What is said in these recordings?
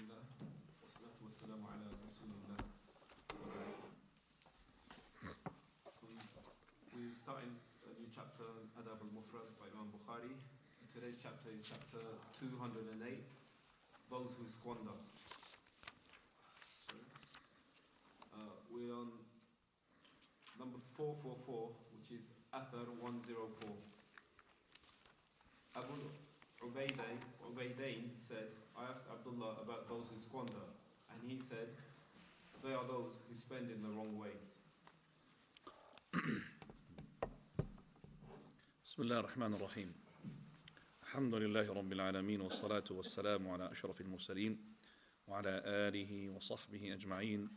Alhamdulillah, wassalatu wassalamu ala Rasulillah. We're starting a new chapter, Adab Al Mufrad by Imam Bukhari. Today's chapter is chapter 208, those who squander. We're on number 444, which is Athar 104. Abu Ubaidain said, I asked Abdullah about those who squander, and he said, they are those who spend in the wrong way. Bismillah ar-Rahman ar-Rahim. Alhamdulillahi Rabbil Alameen, wa salatu wa salamu ala ashrafil mursaleen, wa ala alihi wa sahbihi ajma'een,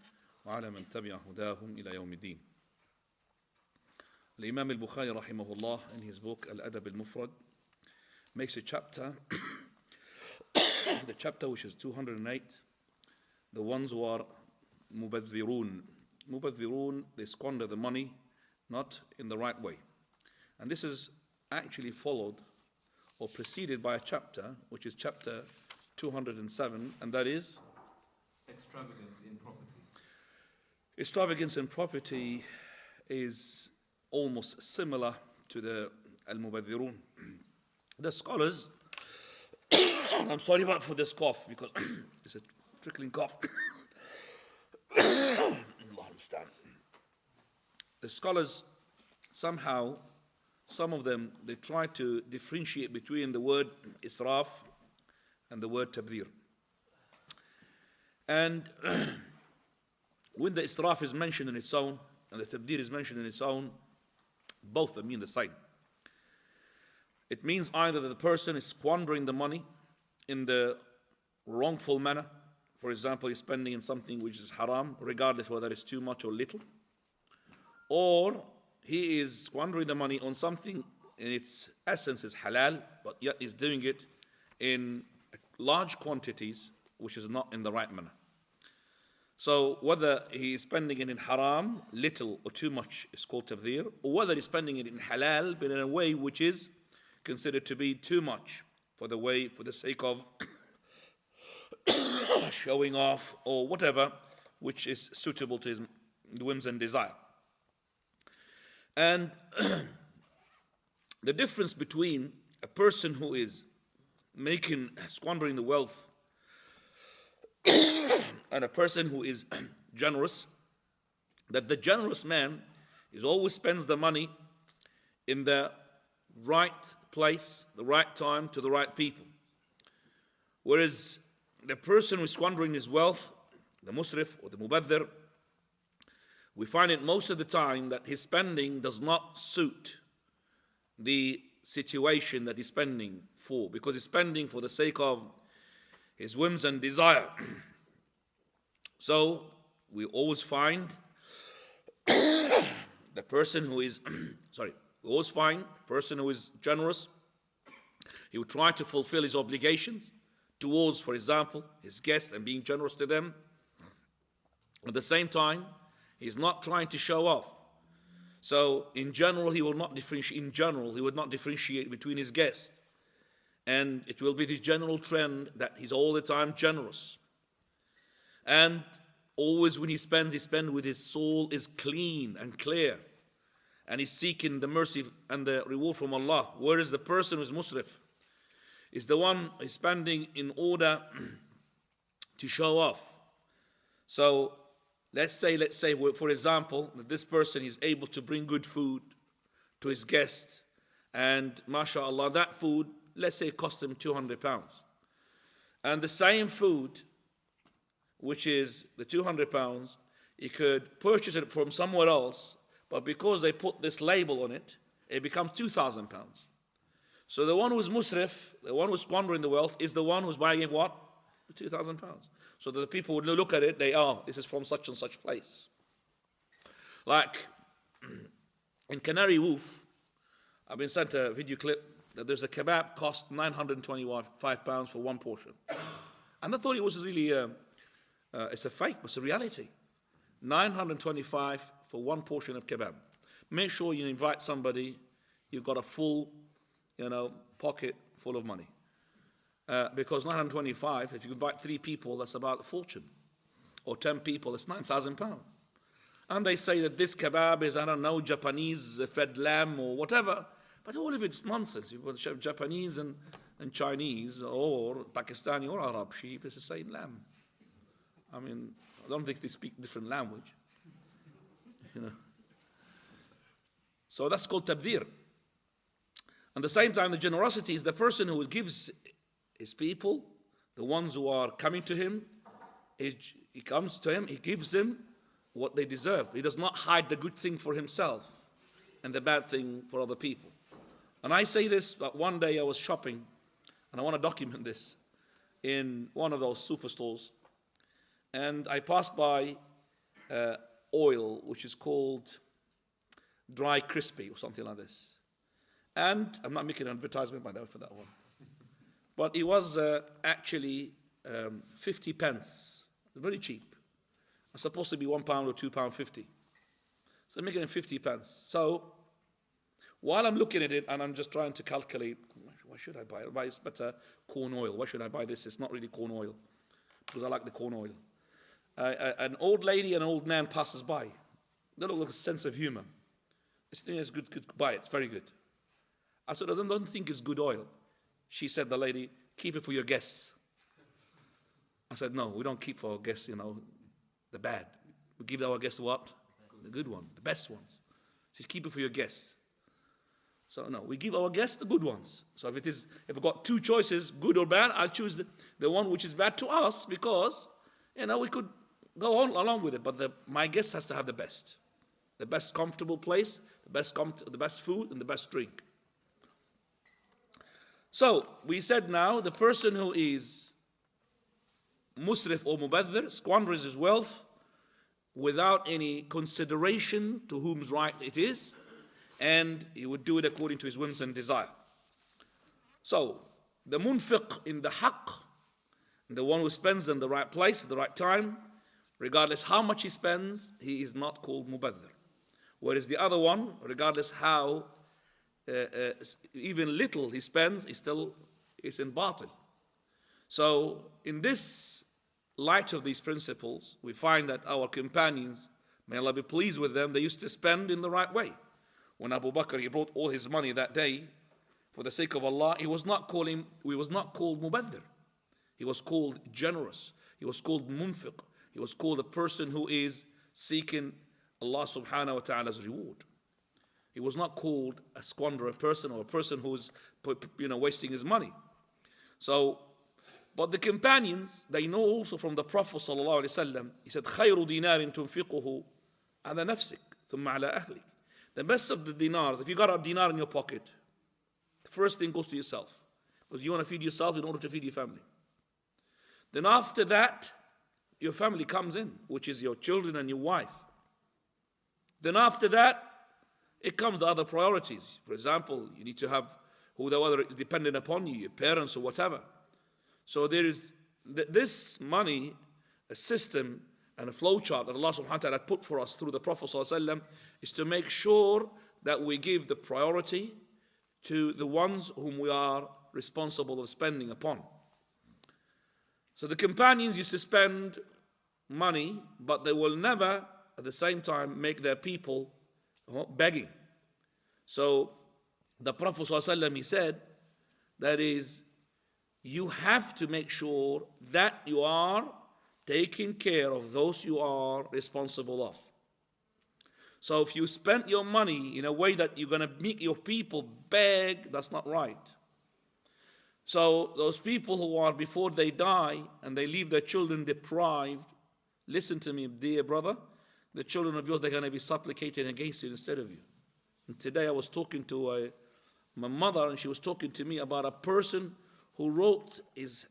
wa ala man tabi'a hudahum ila yawmiddin. Al-Imam al-Bukhari rahimahullah, in his book Al-Adab Al Mufrad, makes a chapter, the chapter which is 208, the ones who are mubadhirun. Mubadhirun, they squander the money not in the right way. And this is actually followed or preceded by a chapter, which is chapter 207, and that is extravagance in property. Extravagance in property is almost similar to the al-mubadhirun. The scholars, I'm sorry for this cough because it's a trickling cough. Allah understand. The scholars somehow, some of them, they try to differentiate between the word israf and the word tabdhir. And when the israf is mentioned in its own and the tabdhir is mentioned in its own, both mean the same. It means either that the person is squandering the money in the wrongful manner. For example, he's spending in something which is haram, regardless whether it's too much or little. Or he is squandering the money on something in its essence is halal, but yet is doing it in large quantities, which is not in the right manner. So whether he is spending it in haram, little or too much, is called tabdhir, or whether he's spending it in halal, but in a way which is considered to be too much for the sake of showing off or whatever, which is suitable to his whims and desire. And the difference between a person who is squandering the wealth and a person who is generous, that the generous man always spends the money in the right place, the right time, to the right people. Whereas the person who is squandering his wealth, the musrif or the mubadhir, we find it most of the time that his spending does not suit the situation that he's spending for, because he's spending for the sake of his whims and desire. So we always find the person who is we always find the person who is generous, he will try to fulfill his obligations towards, for example, his guests and being generous to them. At the same time, he's not trying to show off. So in general, he would not differentiate between his guests. And it will be the general trend that he's all the time generous. And always when he spends with his soul is clean and clear. And he's seeking the mercy and the reward from Allah. Whereas the person who's musrif is the one who's spending in order to show off. So let's say, for example, that this person is able to bring good food to his guest, and mashallah, that food, let's say, cost him £200. And the same food, which is the £200, he could purchase it from somewhere else, but because they put this label on it, it becomes £2,000. So the one who's musrif, the one who's squandering the wealth, is the one who's buying it what? The £2,000. So that the people would look at it, this is from such and such place. Like in Canary Wharf, I've been sent a video clip that there's a kebab cost £925 for one portion. And I thought it was really, it's a fake, but it's a reality. $925 for one portion of kebab. Make sure you invite somebody, you've got a full, pocket full of money. Because 925, if you invite 3 people, that's about a fortune. Or 10 people, that's £9,000. And they say that this kebab is, I don't know, Japanese fed lamb or whatever. But all of it's nonsense. You've got Japanese and Chinese or Pakistani or Arab sheep. It's the same lamb. I mean, I don't think they speak different language. You know. So that's called tabdir. At the same time, the generosity is the person who gives his people, the ones who are coming to him, he comes to him, he gives them what they deserve. He does not hide the good thing for himself and the bad thing for other people. And I say this, but one day I was shopping, and I want to document this, in one of those superstores, and I passed by oil, which is called Dry Crispy or something like this. And I'm not making an advertisement by the way for that one. But it was actually 50 pence. Very cheap. It's supposed to be £1 or £2.50. So I'm making it 50 pence. So while I'm looking at it and I'm just trying to calculate, why should I buy it? Why is it better corn oil? Why should I buy this? It's not really corn oil. Because I like the corn oil. An old lady and an old man passes by. They look like a sense of humor. It's good, buy it. It's very good. I said, I don't think it's good oil. She said, the lady, keep it for your guests. I said, no, we don't keep for our guests, the bad. We give our guests what? The good one, the best ones. She said, keep it for your guests. So no, we give our guests the good ones. So if I've got 2 choices, good or bad, I'll choose the one which is bad to us because, we could go on along with it. But my guest has to have the best. The best comfortable place, the best food, and the best drink. So, we said now, the person who is musrif or mubadhir squanders his wealth without any consideration to whom's right it is, and he would do it according to his whims and desire. So, the munfiq in the haqq, the one who spends in the right place at the right time, regardless how much he spends, he is not called mubadhir. Whereas the other one, regardless how even little he spends, he still is in batil. So in this light of these principles, we find that our companions, may Allah be pleased with them, they used to spend in the right way. When Abu Bakr, he brought all his money that day for the sake of Allah, he was not called mubadhir. He was called generous. He was called munfiq. He was called a person who is seeking Allah subhanahu wa ta'ala's reward. He was not called a squanderer person or a person who's wasting his money. So, but the companions, they know also from the Prophet sallallahu alaihi wasallam, he said, خَيْرُ دِينَارٍ تُنْفِقُهُ عَلَى نَفْسِكَ ثُمَّ عَلَى أَهْلِكَ. The best of the dinars, if you got a dinar in your pocket, the first thing goes to yourself. Because you want to feed yourself in order to feed your family. Then after that, your family comes in, which is your children and your wife. Then after that, it comes to other priorities. For example, you need to have whoever is dependent upon you, your parents or whatever. So there is this money, a system and a flowchart that Allah subhanahu wa ta'ala put for us through the Prophet sallallahu alaihi wasallam is to make sure that we give the priority to the ones whom we are responsible of spending upon. So the companions used to spend money, but they will never at the same time make their people begging. So the Prophet ﷺ, he said, that is, you have to make sure that you are taking care of those you are responsible of. So if you spend your money in a way that you're going to make your people beg, that's not right. So those people who are before they die and they leave their children deprived, listen to me, dear brother, the children of yours, they're going to be supplicating against you instead of you. And today I was talking to my mother, and she was talking to me about a person who wrote his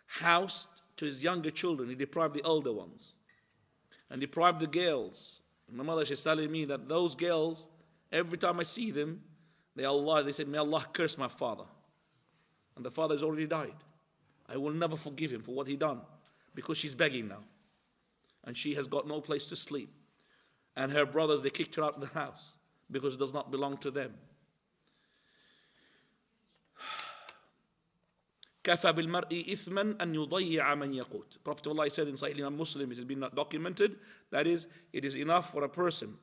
house to his younger children. He deprived the elder ones and deprived the girls. And my mother, she's telling me that those girls, every time I see them, they say, may Allah curse my father. And the father has already died. I will never forgive him for what he done, because she's begging now. And she has got no place to sleep. And her brothers, they kicked her out of the house because it does not belong to them. كَفَى بِالْمَرْءِ إِثْمًا أَنْ يُضَيِّعَ مَنْ يَقُوتُ. Prophet Allah said in Sahih Imam Muslim, it has been documented, that is, it is enough for a person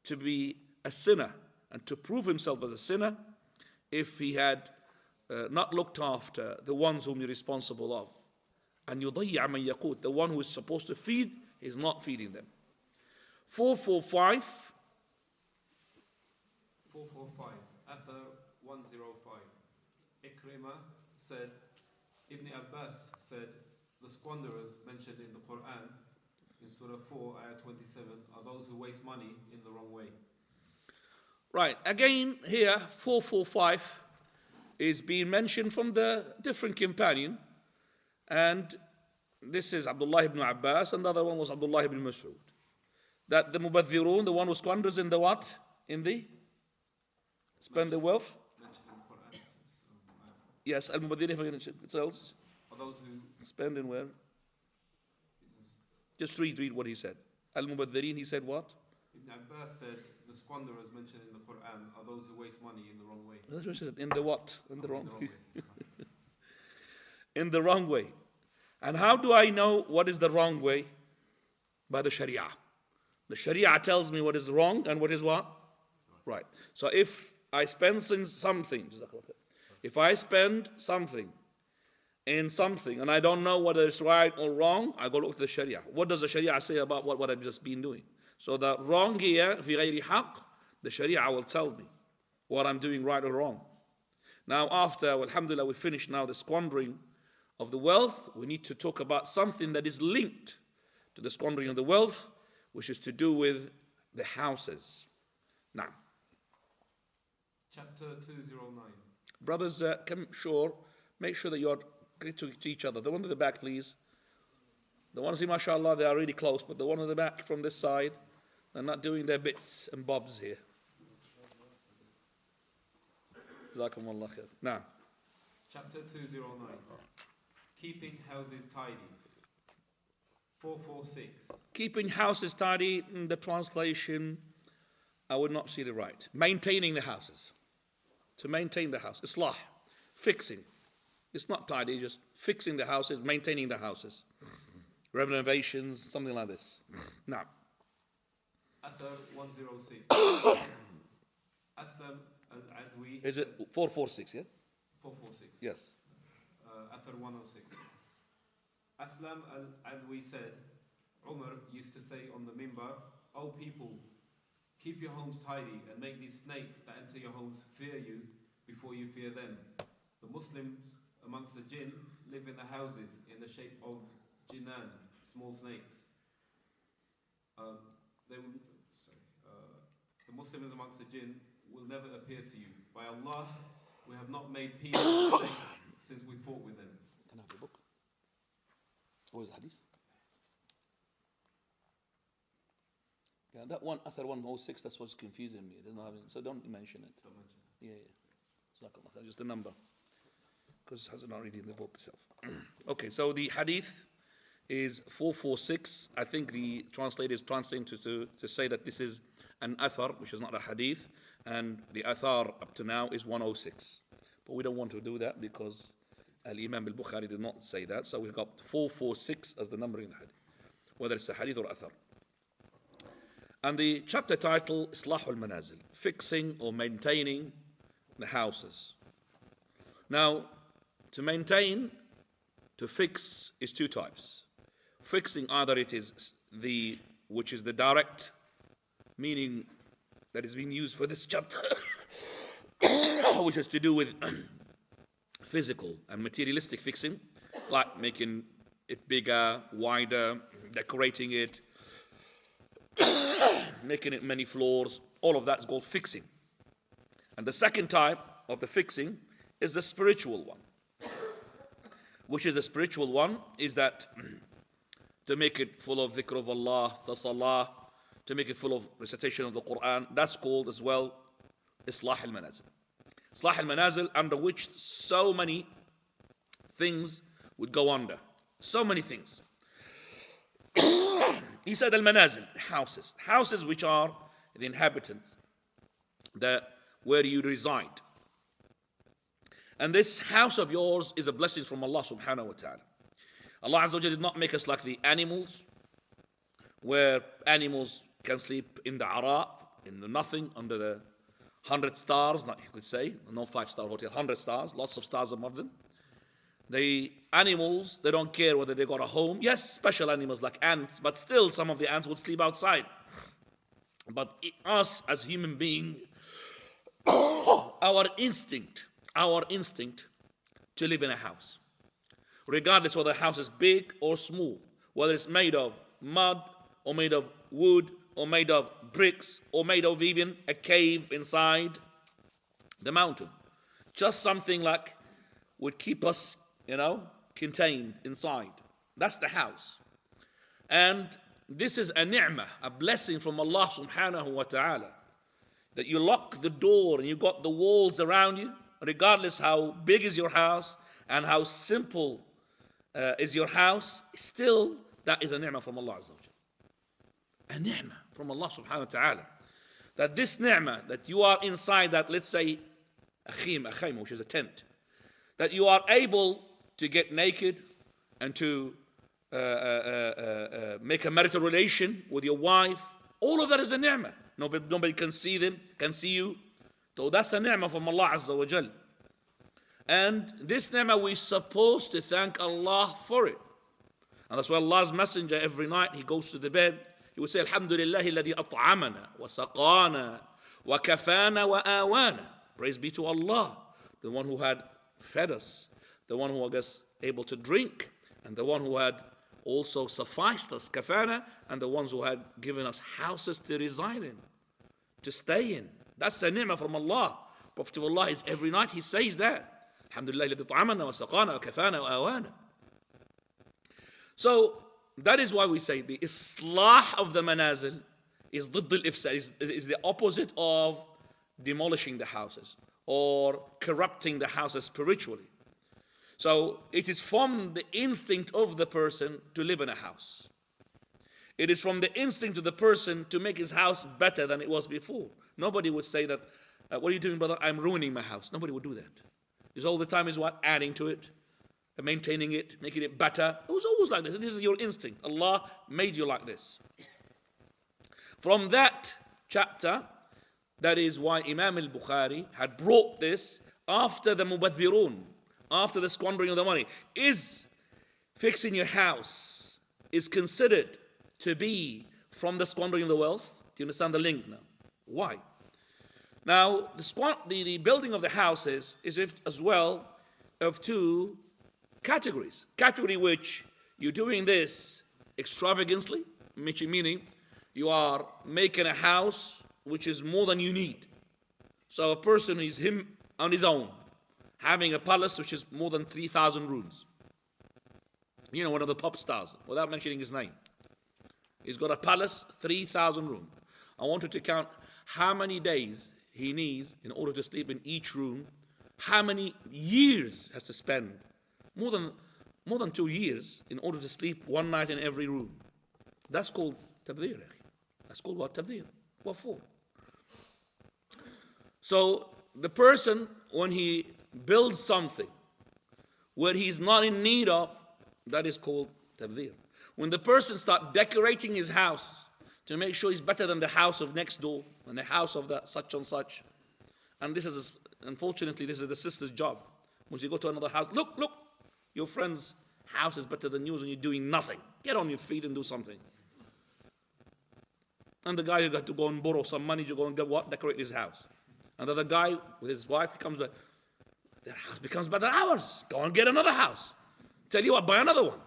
to be a sinner and to prove himself as a sinner if he had not looked after the ones whom you're responsible of. And يُضَيِّعَ مَنْ يَقُوتُ, the one who is supposed to feed is not feeding them. 445. 445. Athar 105. Ikrimah said, Ibn Abbas said, the squanderers mentioned in the Quran, in Surah 4, Ayah 27, are those who waste money in the wrong way. Right, again here, 445 is being mentioned from the different companion, and this is Abdullah ibn Abbas, and the other one was Abdullah ibn Mas'ud. That the Mubadhirun, the one who squanders in the what? In the? Spend the wealth? Yes, Al-Mubadhirin, if I can tell. Are those who spend in where? Just read what he said. Al-Mubadhirin, he said what? Ibn Abbas said, the squanderers mentioned in the Quran are those who waste money in the wrong way. That's what he said. In the what? In the wrong way. In the wrong way. And how do I know what is the wrong way? By the Sharia. The Sharia tells me what is wrong and what is what? Right. So if I spend something, if I spend something in something and I don't know whether it's right or wrong, I go look at the Sharia. What does the Sharia say about what I've just been doing? So the wrong here, في غير حق, the Sharia will tell me what I'm doing right or wrong. Now after, alhamdulillah, we finished now the squandering of the wealth, we need to talk about something that is linked to the squandering of the wealth, which is to do with the houses. Now, Chapter 209. Brothers, make sure that you're great to each other. The one at the back, please. The ones who, mashallah, they are really close, but the one at the back from this side, they're not doing their bits and bobs here. Jazakumullah khair. Now, Chapter 209. Keeping houses tidy. 446. Keeping houses tidy, in the translation, I would not see it right. Maintaining the houses. To maintain the house. Islah. Fixing. It's not tidy, just fixing the houses, maintaining the houses. Renovations, something like this. Now. Athar 106. Aslam al-Adwi. Is it 446, yeah? 446. Yes. Athar 106. Aslam al-Adwi said, Umar used to say on the mimbar, O people, keep your homes tidy and make these snakes that enter your homes fear you before you fear them. The Muslims amongst the jinn live in the houses in the shape of jinnan, small snakes. The Muslims amongst the jinn will never appear to you. By Allah, we have not made peace with snakes since we fought with them. Can I have the book? What is the hadith? Yeah, that one, Athar 106, that's what's confusing me. So don't mention it. Don't mention it. Yeah. That's just the number. Because it hasn't already in the book itself. Okay, so the hadith is 446. I think the translator is translating to say that this is an athar, which is not a hadith, and the athar up to now is 106. But we don't want to do that because Al-Imam al-Bukhari did not say that. So we've got 446 as the number in the hadith, whether it's a hadith or athar. And the chapter title, Islah al-Manazil, fixing or maintaining the houses. Now, to maintain, to fix is two types. Fixing, either it is which is the direct meaning that is being used for this chapter, which has to do with physical and materialistic fixing, like making it bigger, wider, decorating it, making it many floors. All of that is called fixing. And the second type of the fixing is the spiritual one. Which is the spiritual one? Is that to make it full of dhikr of Allah, the salah, to make it full of recitation of the Quran. That's called as well Islah al-Manazil. Islah al-Manazil, under which so many things would go under. So many things. He said al-Manazil, houses. Houses which are the inhabitants, where you reside. And this house of yours is a blessing from Allah subhanahu wa ta'ala. Allah Azza wa Jalla did not make us like the animals, where animals can sleep in the arat, in the nothing, under the 100 stars, like you could say, no 5-star hotel, 100 stars, lots of stars above them. The animals, they don't care whether they got a home. Yes, special animals like ants, but still some of the ants would sleep outside. But us as human beings, our instinct to live in a house, regardless whether the house is big or small, whether it's made of mud or made of wood or made of bricks or made of even a cave inside the mountain. Just something like would keep us, contained inside. That's the house. And this is a ni'mah, a blessing from Allah subhanahu wa ta'ala. That you lock the door and you got the walls around you, regardless how big is your house and how simple is your house, still that is a ni'mah from Allah Azza wa Jalla. A ni'mah from Allah subhanahu wa ta'ala. That this ni'mah, that you are inside that, let's say, a khayma, which is a tent, that you are able to get naked and to make a marital relation with your wife, all of that is a ni'mah. Nobody can see them, can see you. So that's a ni'mah from Allah Azza wa Jal. And this ni'mah, we're supposed to thank Allah for it. And that's why Allah's messenger, every night he goes to the bed, he would say, Alhamdulillah alladhi at'amana wa saqana wa kafana wa awana. Praise be to Allah, the one who had fed us, the one who was able to drink, and the one who had also sufficed us, kafana, and the ones who had given us houses to reside in, to stay in. That's a ni'mah from Allah. Prophet of Allah is every night he says that. Alhamdulillah alladhi at'amana wa saqana wa kafana wa awana. So that is why we say the islah of the manazil is ضد al-ifsad, is the opposite of demolishing the houses or corrupting the houses spiritually. So it is from the instinct of the person to live in a house. It is from the instinct of the person to make his house better than it was before. Nobody would say that, what are you doing, brother? I'm ruining my house. Nobody would do that. It's all the time is what? Adding to it, maintaining it, making it better. It was always like this. This is your instinct. Allah made you like this. From that chapter, that is why Imam al-Bukhari had brought this after the mubadhirun, after the squandering of the money. Is fixing your house is considered to be from the squandering of the wealth? Do you understand the link now? Why? Now, the building of the houses is as well of two categories. Category which you're doing this extravagantly, meaning you are making a house which is more than you need. So a person is him on his own, having a palace which is more than 3,000 rooms. One of the pop stars, without mentioning his name. He's got a palace, 3,000 rooms. I wanted to count how many days he needs in order to sleep in each room, how many years has to spend, more than 2 years, in order to sleep one night in every room. That's called tabdhir. That's called what? Tabdhir. What for? So the person, when he builds something where he's not in need of, that is called tabdhir. When the person starts decorating his house to make sure he's better than the house of next door and the house of the such and such, and unfortunately this is the sister's job. Once you go to another house, look, your friend's house is better than yours and you're doing nothing. Get on your feet and do something. And the guy who got to go and borrow some money to go and get what? Decorate his house. And the other guy with his wife comes back, their house becomes better than ours. Go and get another house. Tell you what, buy another one.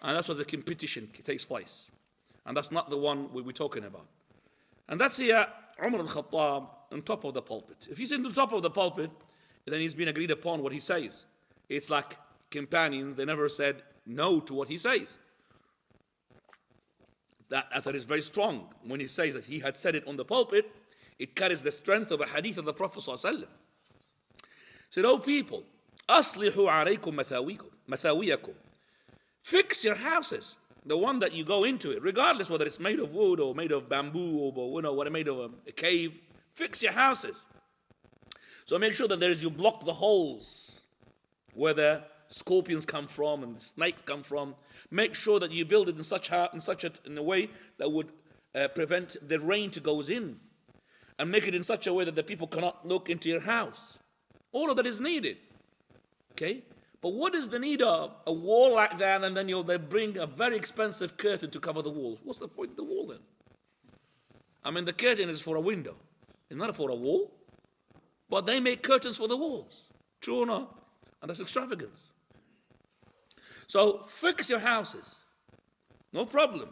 And that's where the competition takes place. And that's not the one we're talking about. And that's here Umar al-Khattab on top of the pulpit. If he's in the top of the pulpit, then he's been agreed upon what he says. It's like companions, they never said no to what he says. That athar is very strong. When he says that he had said it on the pulpit, it carries the strength of a hadith of the Prophet ﷺ. Said, "O people, أصلحوا عليكم مثاويكم." Fix your houses, the one that you go into it, regardless whether it's made of wood or made of bamboo or made of a cave. Fix your houses. So make sure that you block the holes where the scorpions come from and the snakes come from. Make sure that you build it in a way that would prevent the rain to goes in, and make it in such a way that the people cannot look into your house. All of that is needed. Okay? But what is the need of a wall like that, and then they bring a very expensive curtain to cover the walls? What's the point of the wall then? I mean, the curtain is for a window. It's not for a wall. But they make curtains for the walls. True or not? And that's extravagance. So fix your houses. No problem.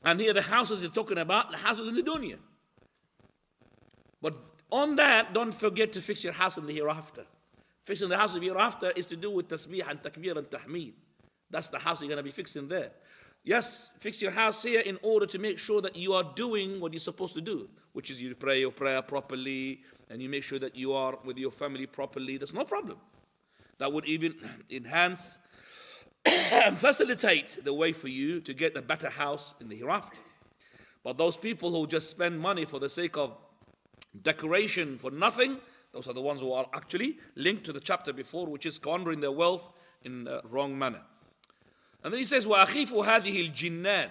And here the houses you're talking about, the houses in the dunya. But on that, don't forget to fix your house in the hereafter. Fixing the house in the hereafter is to do with tasbih and takbir and tahmeed. That's the house you're going to be fixing there. Yes, fix your house here in order to make sure that you are doing what you're supposed to do, which is you pray your prayer properly, and you make sure that you are with your family properly. That's no problem. That would even enhance and facilitate the way for you to get a better house in the hereafter. But those people who just spend money for the sake of decoration for nothing, those are the ones who are actually linked to the chapter before, which is squandering their wealth in a wrong manner. And then he says, وَأَخِيفُ هَذِهِ الْجِنَّانِ.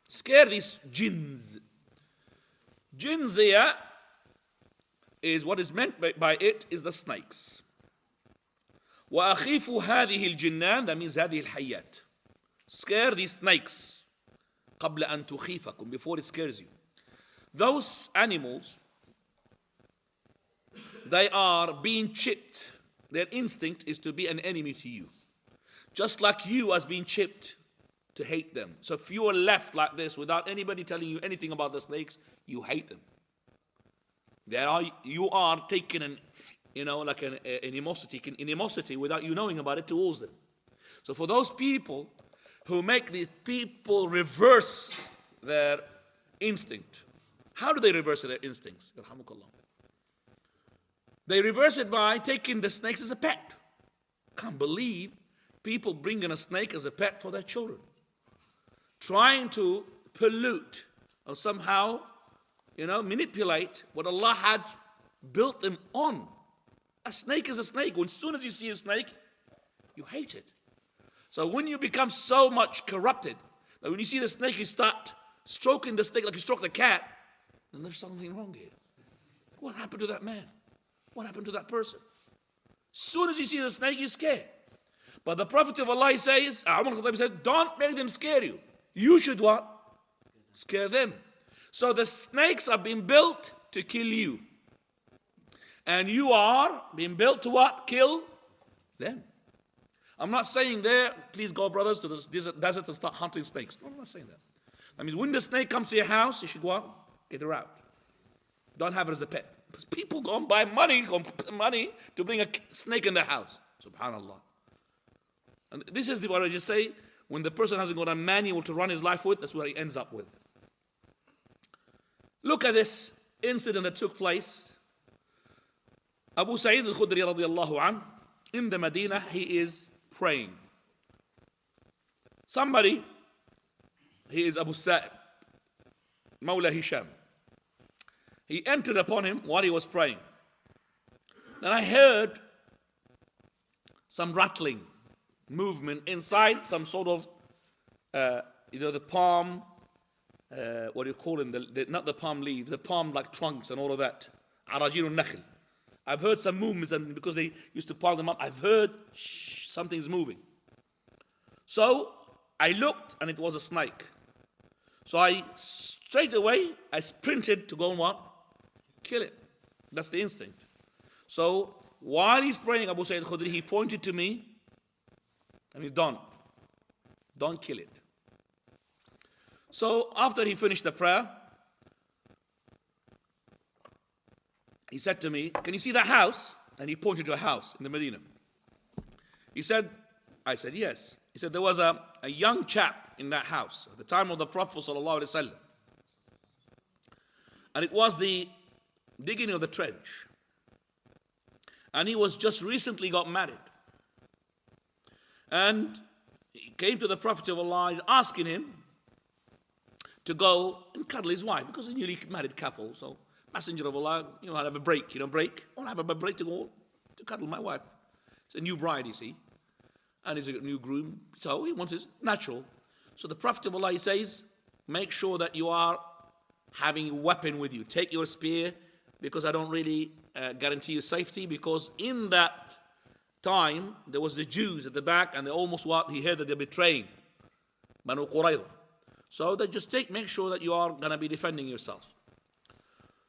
Scare these jinns. Jinns here is what is meant by it is the snakes. وَأَخِيفُ هَذِهِ الْجِنَّانِ. That means هذه الحيات. Scare these snakes. قَبْلَ أَن تُخِيفَكُمْ. Before it scares you. Those animals, they are being chipped. Their instinct is to be an enemy to you. Just like you as being chipped to hate them. So if you are left like this without anybody telling you anything about the snakes, you hate them. You are taking an animosity without you knowing about it towards them. So for those people who make the people reverse their instinct, how do they reverse their instincts? They reverse it by taking the snakes as a pet. Can't believe people bringing a snake as a pet for their children. Trying to pollute or somehow, manipulate what Allah had built them on. A snake is a snake. As soon as you see a snake, you hate it. So when you become so much corrupted that when you see the snake, you start stroking the snake like you stroke the cat, then there's something wrong here. What happened to that man? What happened to that person? As soon as you see the snake, you're scared. But the Prophet of Allah says, don't make them scare you. You should what? Scare them. So the snakes are being built to kill you. And you are being built to what? Kill them. I'm not saying there, please go brothers to the desert and start hunting snakes. No, I'm not saying that. That means when the snake comes to your house, you should go out, get her out. Don't have it as a pet. Because people go and buy money to bring a snake in their house. Subhanallah. And this is what I just say, when the person hasn't got a manual to run his life with, that's what he ends up with. Look at this incident that took place. Abu Sa'id al-Khudri radiallahu anh, in the Medina, he is praying. Somebody, he is Abu Sa'id, Mawla Hisham. He entered upon him while he was praying. Then I heard some rattling movement inside some sort of, the palm, what do you call them? Not the palm leaves, the palm like trunks and all of that. Arajil al-Nakhl. I've heard some movements, and because they used to pile them up, I've heard something's moving. So I looked, and it was a snake. So straight away, I sprinted to go and what? Kill it. That's the instinct. So while he's praying, Abu Sa'id al-Khudri, he pointed to me, and he don't kill it. So after he finished the prayer, he said to me, can you see that house? And he pointed to a house in the Medina. I said, yes. He said, there was a young chap in that house at the time of the Prophet ﷺ. And it was the digging of the trench. And he was just recently got married. And he came to the Prophet of Allah asking him to go and cuddle his wife, because he's a newly married couple. So Messenger of Allah, I'll have a break. Break. I want to have a break to go to cuddle my wife. It's a new bride, you see. And he's a new groom. So he wants it natural. So the Prophet of Allah, he says, make sure that you are having a weapon with you. Take your spear, because I don't really guarantee you safety, because in that time, there was the Jews at the back, and they almost he heard that they're betraying Banu Qurayza. So they just make sure that you are going to be defending yourself.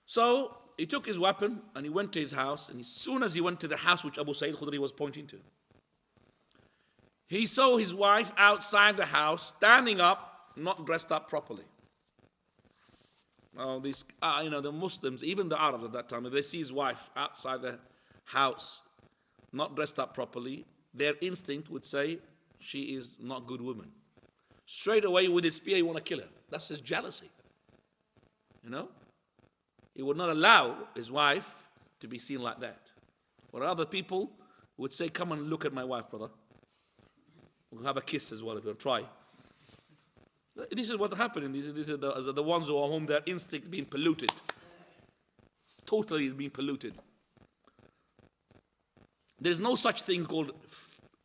So he took his weapon and he went to his house, and as soon as he went to the house which Abu Sa'id Khudri was pointing to, he saw his wife outside the house, standing up, not dressed up properly. Well, these, the Muslims, even the Arabs at that time, if they see his wife outside the house, not dressed up properly, their instinct would say, she is not a good woman. Straight away with his spear, he want to kill her. That's his jealousy. He would not allow his wife to be seen like that. Or other people would say, come and look at my wife, brother. We'll have a kiss as well if you try. This is what happened. These are the ones whom their instinct being polluted. Totally being polluted. There's no such thing called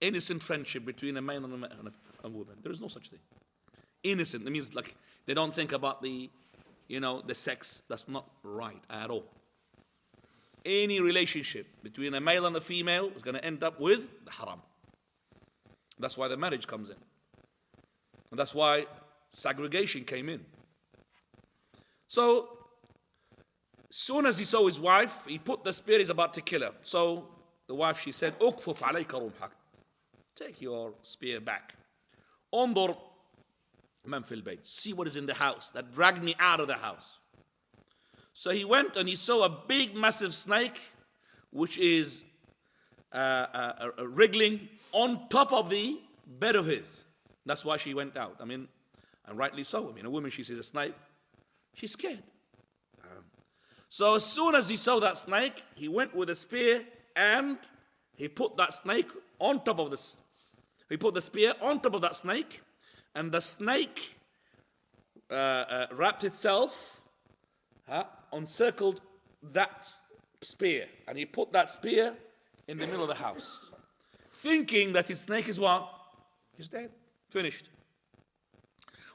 innocent friendship between a man and a woman. There is no such thing. Innocent, that means like they don't think about the sex. That's not right at all. Any relationship between a male and a female is going to end up with the haram. That's why the marriage comes in. And that's why segregation came in. So, soon as he saw his wife, he put the spear, he's about to kill her. So, the wife, she said, "Ukfuf alayka rumhak." Take your spear back. Undur man fil bayt. See what is in the house that dragged me out of the house. So he went and he saw a big, massive snake, which is wriggling on top of the bed of his. That's why she went out. And rightly so. A woman, she sees a snake, she's scared. So as soon as he saw that snake, he went with a spear and he put that snake on top of this. He put the spear on top of that snake, and the snake wrapped itself, encircled that spear, and he put that spear in the middle of the house, thinking that his snake is what? He's dead, finished.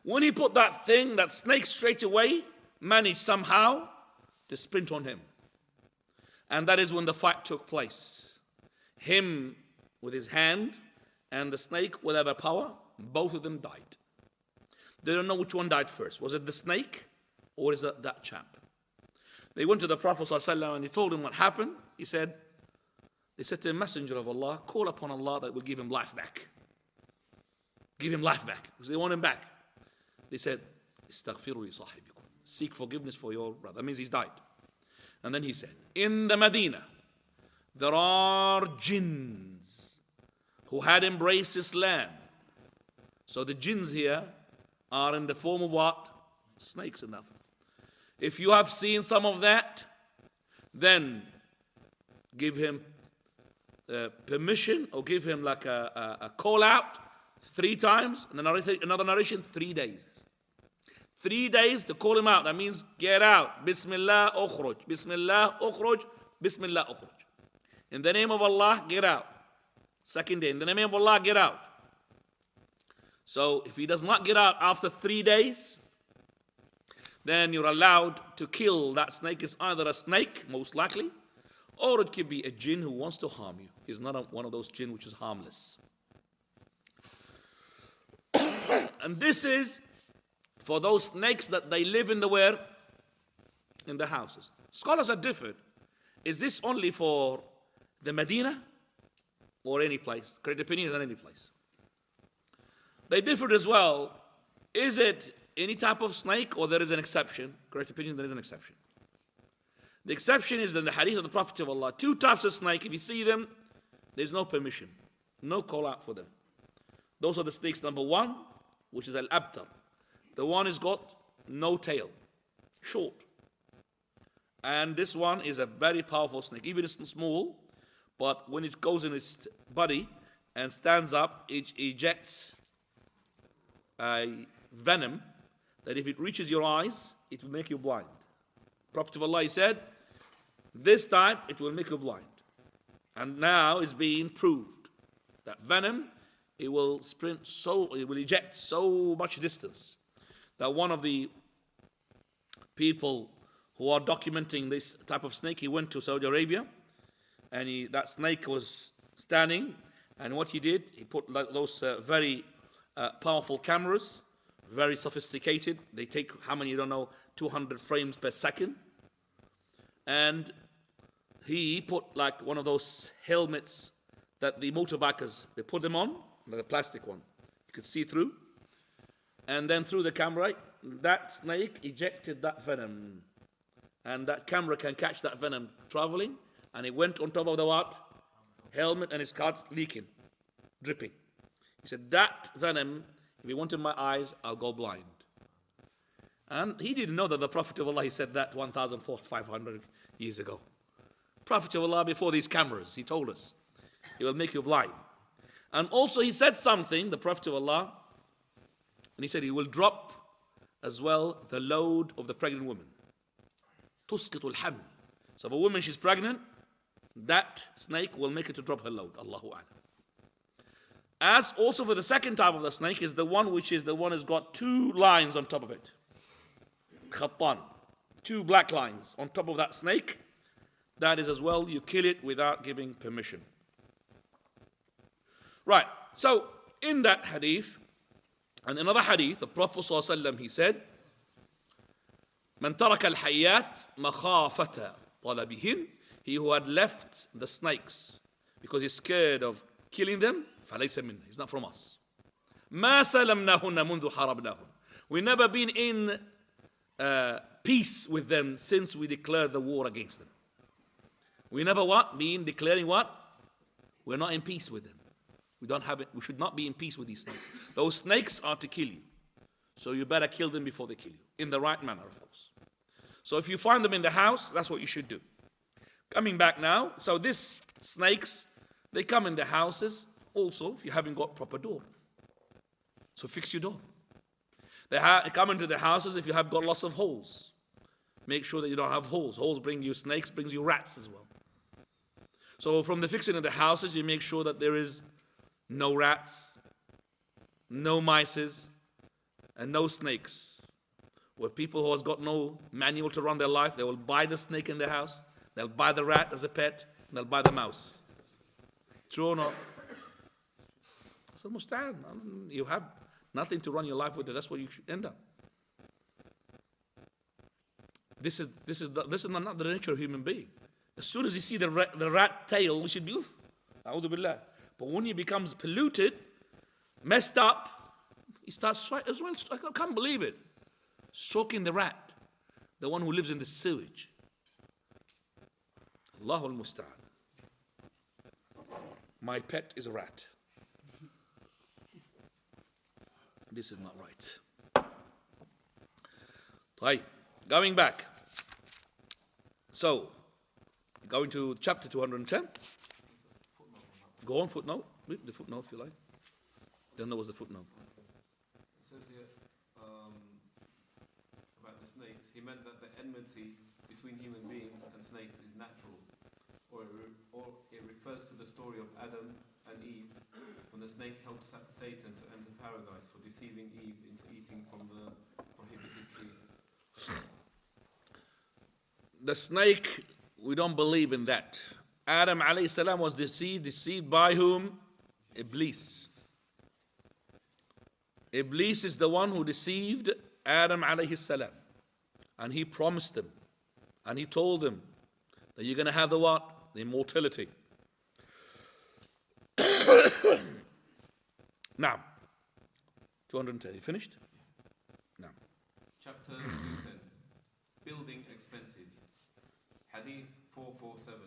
When he put that snake straight away managed somehow to sprint on him. And that is when the fight took place. Him with his hand and the snake without power, both of them died. They don't know which one died first. Was it the snake or is it that chap? They went to the Prophet ﷺ and he told him what happened. They said to the Messenger of Allah, call upon Allah that will give him life back. Give him life back, because they want him back. They said, "Istaghfiru li sahibikum." Seek forgiveness for your brother. That means he's died. And then he said, in the Medina, there are jinns who had embraced Islam. So the jinns here are in the form of what? Snakes and nothing. If you have seen some of that, then give him permission, or give him like a call out 3 times. And another narration, 3 days. 3 days to call him out. That means get out. Bismillah, ukhruj. Bismillah, ukhruj. Bismillah, ukhruj. In the name of Allah, get out. Second day, in the name of Allah, get out. So if he does not get out after 3 days, then you're allowed to kill that snake. It's either a snake, most likely, or it could be a jinn who wants to harm you. He's not one of those jinn which is harmless. And this is for those snakes that they live in the where? In the houses. Scholars are differed. Is this only for the Medina or any place? Correct opinion is on any place. They differed as well. Is it any type of snake or there is an exception? Correct opinion, there is an exception. The exception is in the hadith of the Prophet of Allah. 2 types of snake, if you see them, there's no permission. No call out for them. Those are the snakes. Number 1, which is al-abtar. The one has got no tail, short. And this one is a very powerful snake. Even it's small, but when it goes in its body and stands up, it ejects a venom that if it reaches your eyes, it will make you blind. Prophet of Allah, he said, this time it will make you blind. And now it's being proved that venom, it will eject so much distance that one of the people who are documenting this type of snake, he went to Saudi Arabia, and that snake was standing, and what he did, he put those very powerful cameras, very sophisticated. They take, how many, you don't know, 200 frames per second. And he put like one of those helmets that the motorbikers, they put them on, like a plastic one. You could see through. And then through the camera, that snake ejected that venom. And that camera can catch that venom traveling. And it went on top of the what? Helmet, and it started leaking, dripping. He said, that venom, if you want in my eyes, I'll go blind. And he didn't know that the Prophet of Allah, he said that 1,500 years ago. Prophet of Allah, before these cameras, he told us, he will make you blind. And also he said something, the Prophet of Allah, and he said he will drop as well the load of the pregnant woman. Tusqitul haml. So if a woman, she's pregnant, that snake will make it to drop her load. Allahu A'lam. As also for the second type of the snake is the one which is the one has got two lines on top of it. Khattan. Two black lines on top of that snake. That is as well, you kill it without giving permission. Right. So in that hadith, and another hadith, the Prophet ﷺ, he said, من ترك الحيات مخافة طلبهن, he who had left the snakes because he's scared of killing them, فليس منا, he's not from us. ما سلمناهن منذ حاربناهن, we've never been in peace with them since we declared the war against them. We never what? Been declaring what? We're not in peace with them. We don't have it. We should not be in peace with these snakes. Those snakes are to kill you. So you better kill them before they kill you. In the right manner, of course. So if you find them in the house, that's what you should do. Coming back now, so these snakes, they come in the houses also if you haven't got proper door. So fix your door. They come into the houses if you have got lots of holes. Make sure that you don't have holes. Holes bring you snakes, brings you rats as well. So from the fixing of the houses, you make sure that there is no rats, no mice, and no snakes. Where people who has got no manual to run their life, they will buy the snake in their house, they'll buy the rat as a pet, and they'll buy the mouse. True or not? So Mustan, you have nothing to run your life with, that's what you should end up. This is not the nature of a human being. As soon as you see the rat tail, we should be, A'udhu Billah. But when he becomes polluted, messed up, he starts as well. I can't believe it. Stroking the rat, the one who lives in the sewage. Allahul Musta'an. My pet is a rat. This is not right. Right. Going back. So, going to chapter 210. Go on, footnote. Read the footnote if you like. Then there was the footnote. It says here about the snakes. He meant that the enmity between human beings and snakes is natural, or it refers to the story of Adam and Eve when the snake helped Satan to enter paradise for deceiving Eve into eating from the prohibited tree. The snake, we don't believe in that. Adam alayhi salam was deceived by whom? Iblis. Iblis is the one who deceived Adam alayhi salam. And he promised him. And he told him that you're going to have the what? The immortality. Now, 210. You finished? Now. Chapter 210. Building expenses. Hadith 447.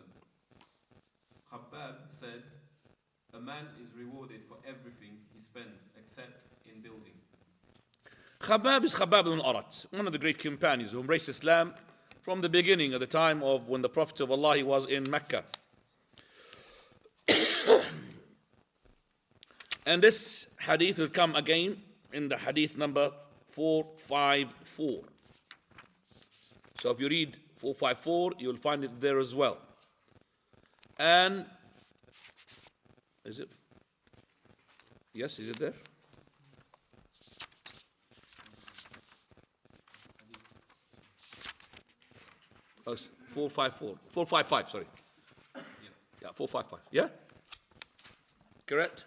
Khabbab said, a man is rewarded for everything he spends except in building. Khabbab is Khabbab ibn Arat, one of the great companions who embraced Islam from the beginning, at the time of when the Prophet of Allah was in Mecca. And this hadith will come again in the hadith number 454. So if you read 454, you will find it there as well. And is it? Yes, is it there? Oh, 454. 455, sorry. Yeah, 455. Yeah? Correct?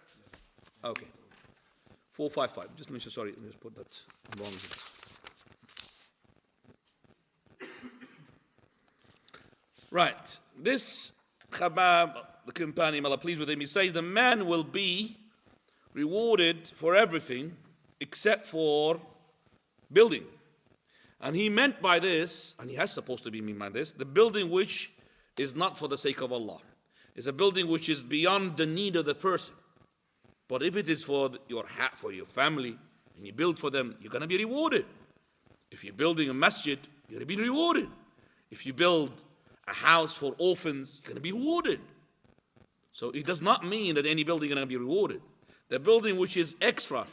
Okay. 455. Just make sure, sorry, just put that wrong. Right. This Khabab, the companion, may Allah pleased with him, he says the man will be rewarded for everything except for building. And he meant by this, and he has supposed to be mean by this, the building which is not for the sake of Allah. It's a building which is beyond the need of the person. But if it is for your family, and you build for them, you're going to be rewarded. If you're building a masjid, you're going to be rewarded. If you build a house for orphans, you're going to be rewarded. So it does not mean that any building is going to be rewarded. The building which is extra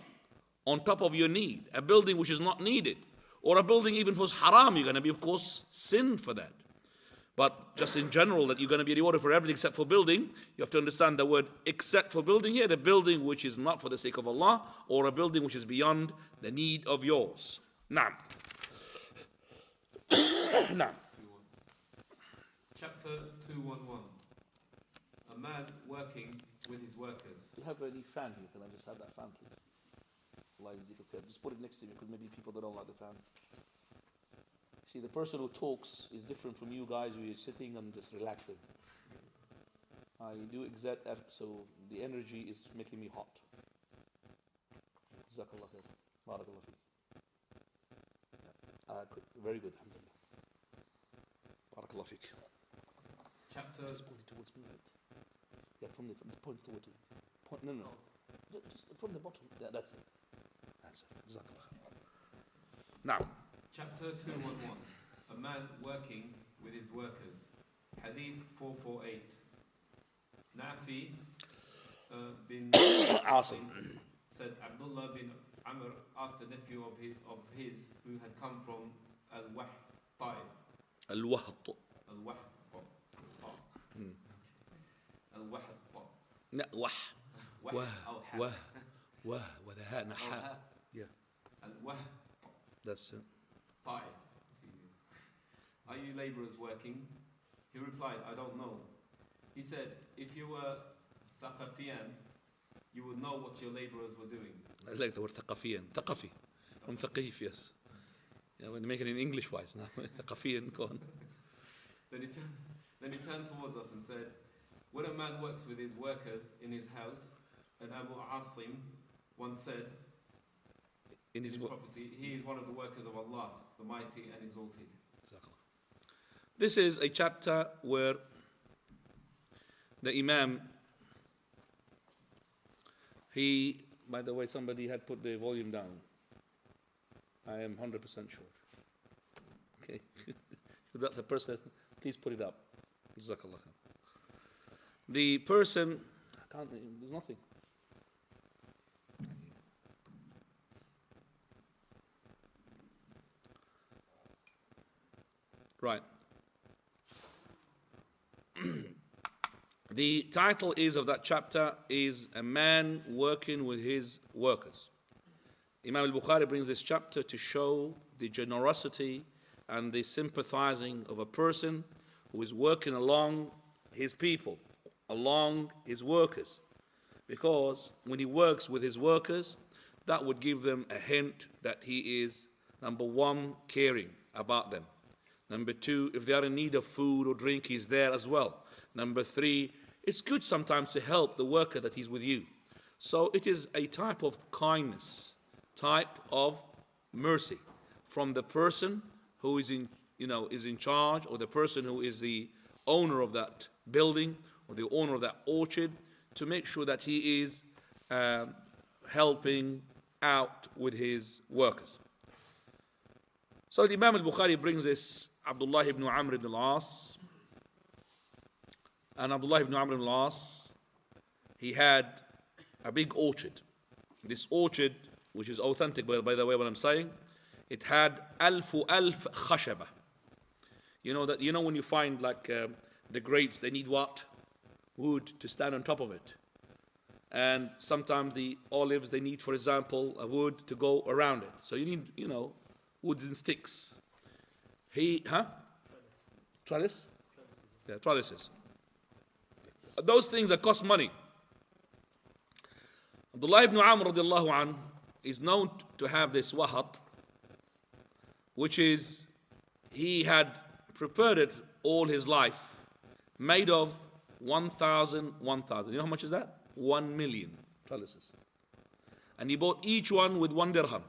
on top of your need, a building which is not needed, or a building even for haram, you're going to be, of course, sinned for that. But just in general, that you're going to be rewarded for everything except for building, you have to understand the word except for building here, the building which is not for the sake of Allah, or a building which is beyond the need of yours. Naam. Naam. Chapter 211. A man working with his workers. Do you have any fan here? Can I just have that fan, please? Just put it next to me, because maybe people that don't like the fan. See, the person who talks is different from you guys who are sitting and just relaxing. I do exact that, so the energy is making me hot. Jazakallah khair. Barakallah feek. Very good, alhamdulillah. Barakallah feek. Chapter. Just point towards me, right? Yeah, from the point towards you. No. Just from the bottom. Yeah, that's it. That's it. Jazakallah khair. Now. Chapter 211. A man working with his workers. Hadith 448. Nafi bin Asim said Abdullah bin Amr asked a nephew of his who had come from Al-Wahd, Ta'if. Al-Wahd. Al-Wahd. Al-Wahd. لا واه وذا هاء نحاء. Yeah. Al-Wahd. That's it. Ta'if. Are you laborers working? He replied, I don't know. He said, if you were Thaqafiyan, you would know what your laborers were doing. I like the word Thaqafiyan. Thaqafi. From Thaqif, yes. Yeah, when they make it in English wise now. Thaqafiyan, go on. Then he turned towards us and said, when a man works with his workers in his house, and Abu Asim once said, in his property, he is one of the workers of Allah, the mighty and exalted. This is a chapter where the Imam, by the way, somebody had put the volume down. I am 100% sure. Okay. That's the person, please put it up. Jazakallah. The person, there's nothing. Right. The title of that chapter is A Man Working with His Workers. Imam al-Bukhari brings this chapter to show the generosity and the sympathizing of a person who is working along his people, along his workers. Because when he works with his workers, that would give them a hint that he is, number one, caring about them. Number two, if they are in need of food or drink, he's there as well. Number three, it's good sometimes to help the worker that he's with you. So it is a type of kindness, type of mercy from the person who is in charge, or the person who is the owner of that building or the owner of that orchard, to make sure that he is helping out with his workers. So the Imam al-Bukhari brings this Abdullah ibn Amr ibn al-As. And Abdullah ibn Amr ibn al-As, he had a big orchard. This orchard, which is authentic by the way what I'm saying, it had alf khashaba. You know that, you know when you find like the grapes, they need what? Wood to stand on top of it. And sometimes the olives, they need, for example, a wood to go around it. So you need, you know, woods and sticks. Trellis? Yeah, trellises. Those things that cost money. Abdullah ibn Amr radiallahu anh is known to have this wahat, which is, he had prepared it all his life, made of 1,000. You know how much is that? 1 million trellises. And he bought each one with 1 dirham.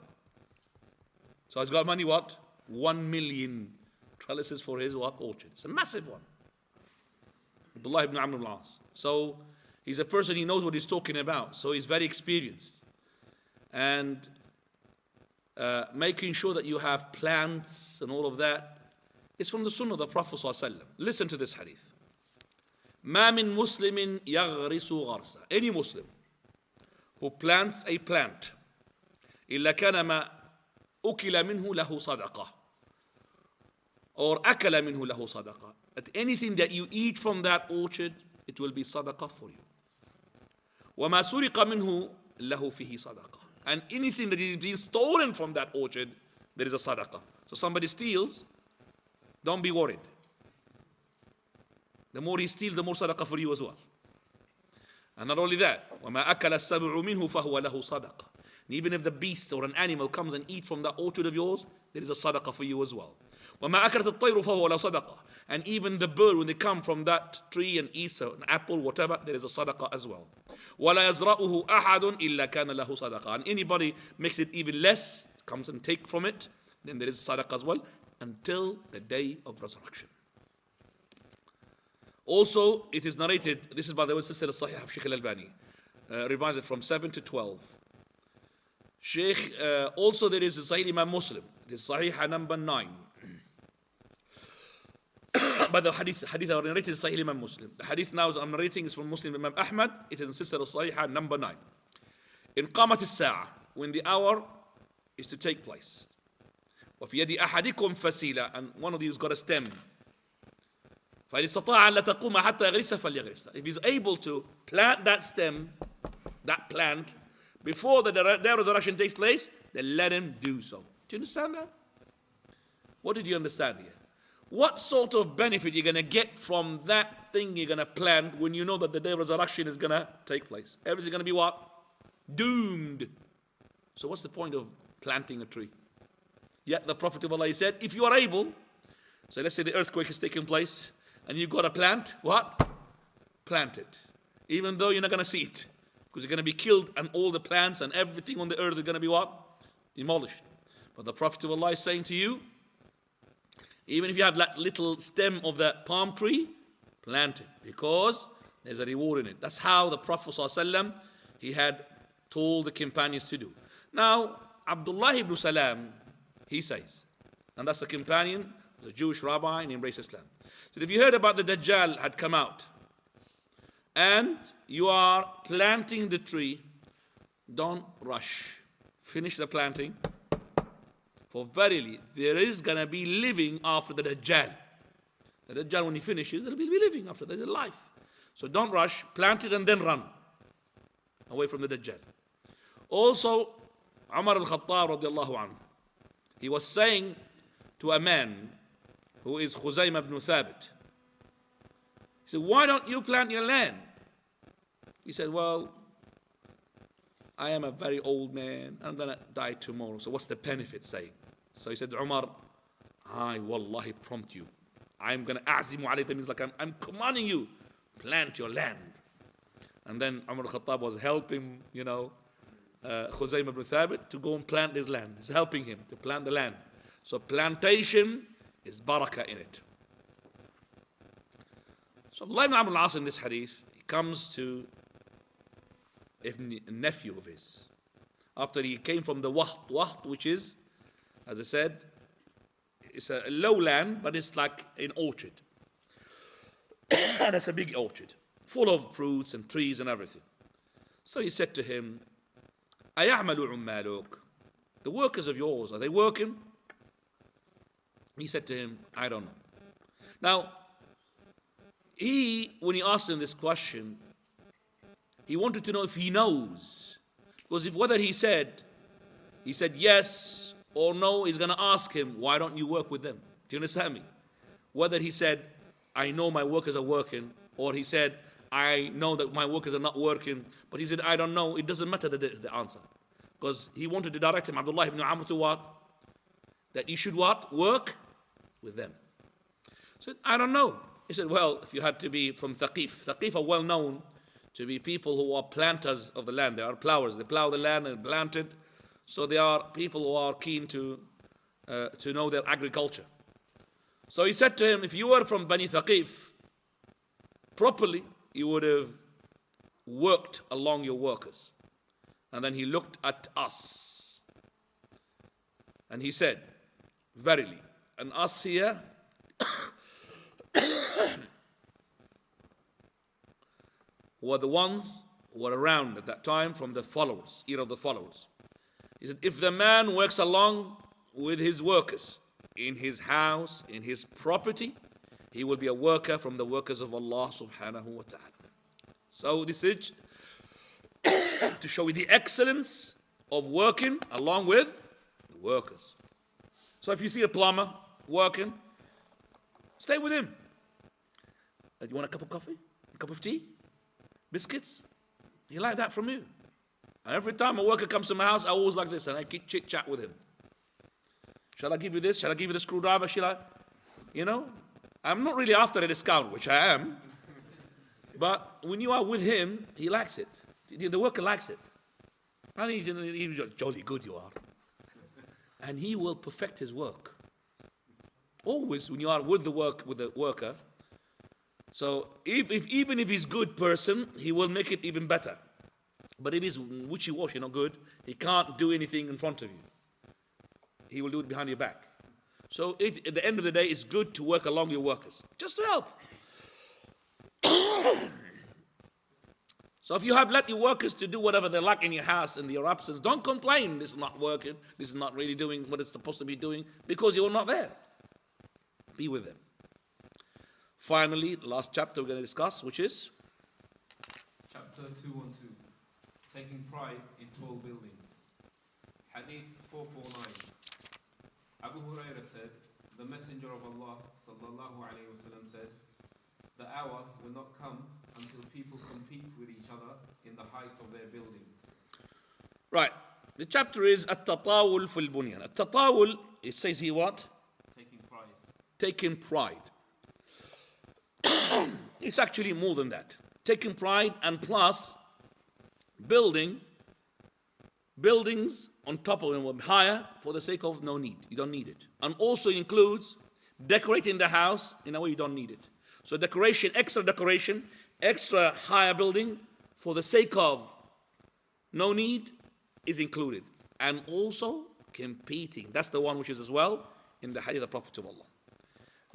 So he's got money what? 1 million trellises for his what? Orchard. It's a massive one. Abdullah ibn Amr al-As. So he's a person, he knows what he's talking about. So he's very experienced. And making sure that you have plants and all of that is from the sunnah of the Prophet ﷺ. Listen to this hadith. ما من مسلم يغرس غرسا. Any Muslim who plants a plant إلا كان ما أكل منه له صدقة, or أكل منه له صدقة. At anything that you eat from that orchard, it will be صدقة for you. وما سرق منه له فيه صدقة. And anything that is being stolen from that orchard, there is a sadaqah. So somebody steals, don't be worried. The more he steals, the more sadaqah for you as well. And not only that, وَمَا أَكَلَ السَّبْعُ مِنْهُ فَهُوَ لَهُ صَدَقَةٌ. And even if the beast or an animal comes and eats from that orchard of yours, there is a sadaqah for you as well. وَمَا أَكَلَتِ الطَّيْرُ فَهُوَ لَهُ صَدَقَةٌ. And even the bird, when they come from that tree and eats an apple, whatever, there is a sadaqah as well. وَلَا يَزْرَأُهُ أَحَدٌ إِلَّا كَانَ لَهُ صَدَقَةٌ. And anybody makes it even less, comes and take from it, then there is sadaqah as well, until the day of resurrection. Also, it is narrated, this is by the way, Silsila Sahih of Shaykh Al-Albani, revised it from 7 to 12. Also there is a Sahih Imam Muslim, this is Sahih number 9. But the hadith are narrated in Sahih Imam Muslim. The hadith now I'm narrating is from Muslim Imam Ahmad, it is in Silsila Sahih number 9. In قامت الساعة, when the hour is to take place. وفي يد أحدكم فسيلة, and one of you has got a stem. فإن استطاع أن لا تقوم حتى يغرس فليغرس. If he's able to plant that stem, that plant, before the resurrection takes place, then let him do so. Do you understand that? What did you understand here? What sort of benefit you're going to get from that thing you're going to plant when you know that the day of resurrection is going to take place? Everything's going to be what? Doomed. So what's the point of planting a tree? Yet the Prophet of Allah said, if you are able, so let's say the earthquake is taking place, and you've got a plant, what? Plant it. Even though you're not going to see it. Because you're going to be killed, and all the plants and everything on the earth are going to be what? Demolished. But the Prophet of Allah is saying to you, even if you have that little stem of that palm tree, plant it. Because there's a reward in it. That's how the Prophet ﷺ, he had told the companions to do. Now, Abdullah ibn Salam, he says, and that's a companion, the Jewish rabbi, and embraced Islam. So if you heard about the Dajjal had come out, and you are planting the tree, don't rush. Finish the planting. For verily, there is going to be living after the Dajjal. The Dajjal, when he finishes, there will be living after that, life. So don't rush, plant it and then run away from the Dajjal. Also, Umar al-Khattab radiallahu anhu, he was saying to a man who is Khuzaymah ibn Thabit, he said, why don't you plant your land? He said, well, I am a very old man, I'm going to die tomorrow, so what's the benefit saying? So he said, Umar, I wallahi prompt you. I'm going to azimu alaykum, means like I'm commanding you, plant your land. And then Umar al-Khattab was helping, Khuzaymah ibn Thabit to go and plant his land. He's helping him to plant the land. So plantation is barakah in it. So Abdullah ibn Amr al-As in this hadith, he comes to a nephew of his. After he came from the waht, which is, as I said, it's a low land, but it's like an orchard. And it's a big orchard, full of fruits and trees and everything. So he said to him, أَيَعْمَلُ عُمَّالُكَ? The workers of yours, are they working? He said to him, I don't know. Now, when he asked him this question, he wanted to know if he knows. Because if whether he said yes or no, he's going to ask him, why don't you work with them? Do you understand me? Whether he said, I know my workers are working, or he said, I know that my workers are not working, but he said, I don't know, it doesn't matter the answer. Because he wanted to direct him, Abdullah ibn Amr, to what? That you should what? Work with them. He said, I don't know. He said, well, if you had to be from Thaqif. Thaqif are well known to be people who are planters of the land. They are plowers. They plow the land and plant it. So they are people who are keen to know their agriculture. So he said to him, if you were from Bani Thaqif, properly, you would have worked along your workers. And then he looked at us. And he said, verily, and us here, were the ones who were around at that time from the followers, era of the followers. He said, if the man works along with his workers in his house, in his property, he will be a worker from the workers of Allah subhanahu wa ta'ala. So this is to show you the excellence of working along with the workers. So if you see a plumber working, stay with him. You want a cup of coffee? A cup of tea? Biscuits? He like that from you. And every time a worker comes to my house, I always like this, and I keep chit-chat with him. Shall I give you this? Shall I give you the screwdriver? Shall I? You know? I'm not really after a discount, which I am. But when you are with him, he likes it. The worker likes it. And he's jolly good you are. And he will perfect his work. Always when you are with the worker. So even if he's a good person, he will make it even better. But if he's wishy-washy, not good, he can't do anything in front of you. He will do it behind your back. So at the end of the day, it's good to work along your workers, just to help. So if you have let your workers to do whatever they like in your house in your absence, don't complain, this is not working, this is not really doing what it's supposed to be doing, because you are not there. Be with them. Finally, the last chapter we're going to discuss, which is? Chapter 212, taking pride in tall buildings. Hadith 449. Abu Hurairah said, the Messenger of Allah sallallahu alayhi wasallam said, the hour will not come until people compete with each other in the height of their buildings. Right. The chapter is At-Tatawul fil Bunyan. At-Tatawul, it says here what? Taking pride. Taking pride. It's actually more than that. Taking pride and plus buildings on top of them higher for the sake of no need. You don't need it. And also includes decorating the house in a way you don't need it. So decoration, extra higher building for the sake of no need is included. And also competing. That's the one which is as well in the hadith of the Prophet of Allah.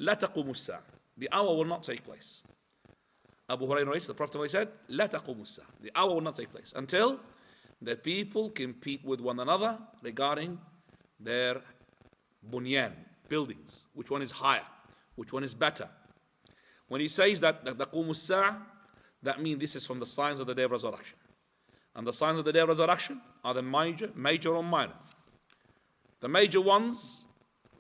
لا تقوم الساعة. The hour will not take place. Abu Hurairah narrates, the Prophet said, لا تقوم الساعة. The hour will not take place until the people compete with one another regarding their bunyan, buildings. Which one is higher? Which one is better? When he says that تقوم الساعة, that means this is from the signs of the day of resurrection. And the signs of the day of resurrection are the major or minor. The major ones,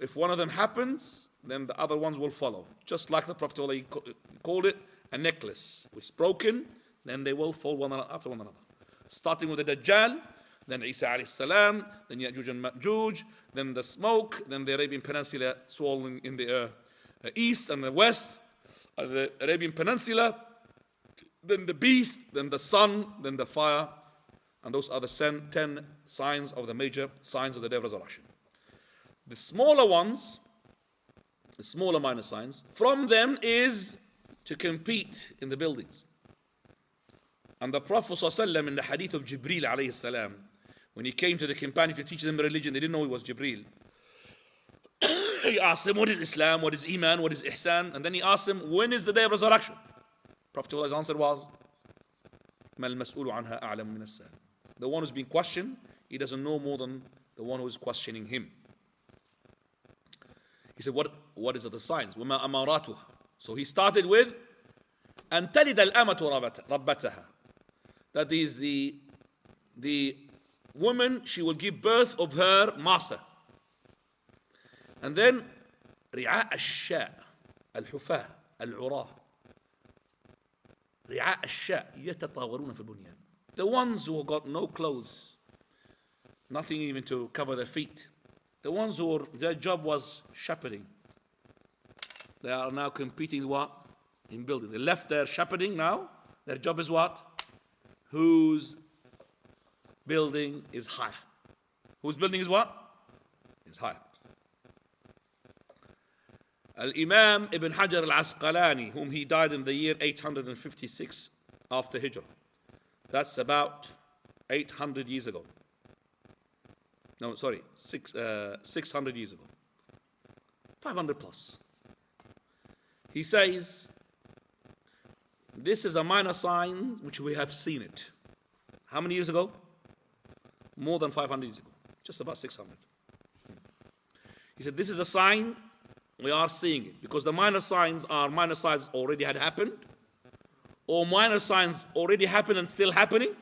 if one of them happens, then the other ones will follow. Just like the Prophet called it a necklace, which is broken, then they will fall one after one another. Starting with the Dajjal, then Isa alayhi salam, then Ya'juj and Ma'juj, then the smoke, then the Arabian Peninsula swollen in the east and the west, the Arabian Peninsula, then the beast, then the sun, then the fire, and those are the 10 signs of the major signs of the day of resurrection. The smaller ones, the smaller minor signs, from them is to compete in the buildings. And the Prophet ﷺ in the hadith of Jibreel alayhi salam, when he came to the companion to teach them the religion, they didn't know he was Jibreel. He asked them, what is Islam, what is Iman, what is Ihsan? And then he asked them, when is the day of resurrection? Prophet's answer was, مَا الْمَسْئُولُ عَنْهَا أَعْلَمُ مِنَ السَّائِلِ. The one who's being questioned, he doesn't know more than the one who is questioning him. He said, what is the signs? وَمَا أَمَارَاتُهَا. So he started with أن تلد الأمة ربتها. That is the woman, she will give birth of her master. And then رعاء الشاء الحفاة العراة. رعاء الشاء يتطاولون في البنيان. The ones who got no clothes, nothing even to cover their feet. The ones who their job was shepherding. They are now competing what? In building. They left their shepherding now. Their job is what? Whose building is higher? Whose building is what? Is higher. Al-Imam Ibn Hajar al-Asqalani, whom he died in the year 856 after Hijrah. That's about 800 years ago. No, sorry, 600 years ago. 500 plus. He says, this is a minor sign which we have seen it. How many years ago? More than 500 years ago. Just about 600. He said, this is a sign, we are seeing it. Because the minor signs are minor signs already had happened, or minor signs already happened and still happening,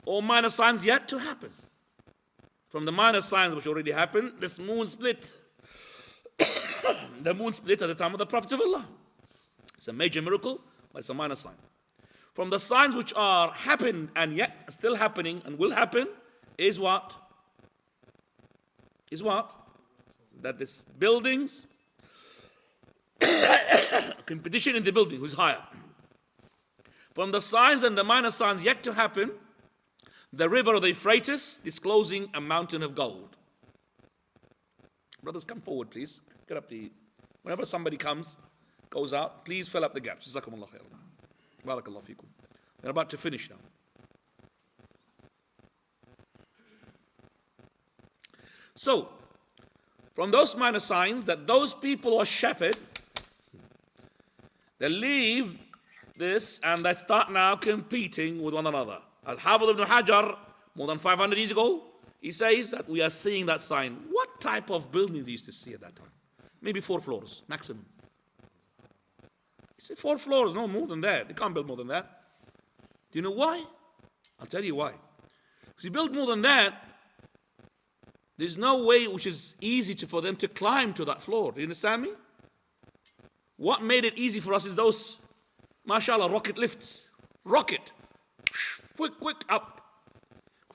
or minor signs yet to happen. From the minor signs which already happened, this moon split. The moon split at the time of the Prophet of Allah. It's a major miracle, but it's a minor sign. From the signs which are happened and yet still happening and will happen is what? Is what? That this buildings, competition in the building, who's higher. From the signs and the minor signs yet to happen, the river of the Euphrates disclosing a mountain of gold. Brothers, come forward, please. Get up the... Whenever somebody comes, goes out, please fill up the gaps. Jazakumullah khairan. Barakallah feekum. We're about to finish now. So, from those minor signs that those people who are shepherd, they leave this and they start now competing with one another. Al-Hafidh ibn Hajar, more than 500 years ago, he says that we are seeing that sign. What type of building they used to see at that time? Maybe 4 floors, maximum. He said 4 floors, no more than that. They can't build more than that. Do you know why? I'll tell you why. If you build more than that, there's no way which is easy for them to climb to that floor. Do you understand me? What made it easy for us is those, mashallah, rocket lifts. Rocket. Quick, up.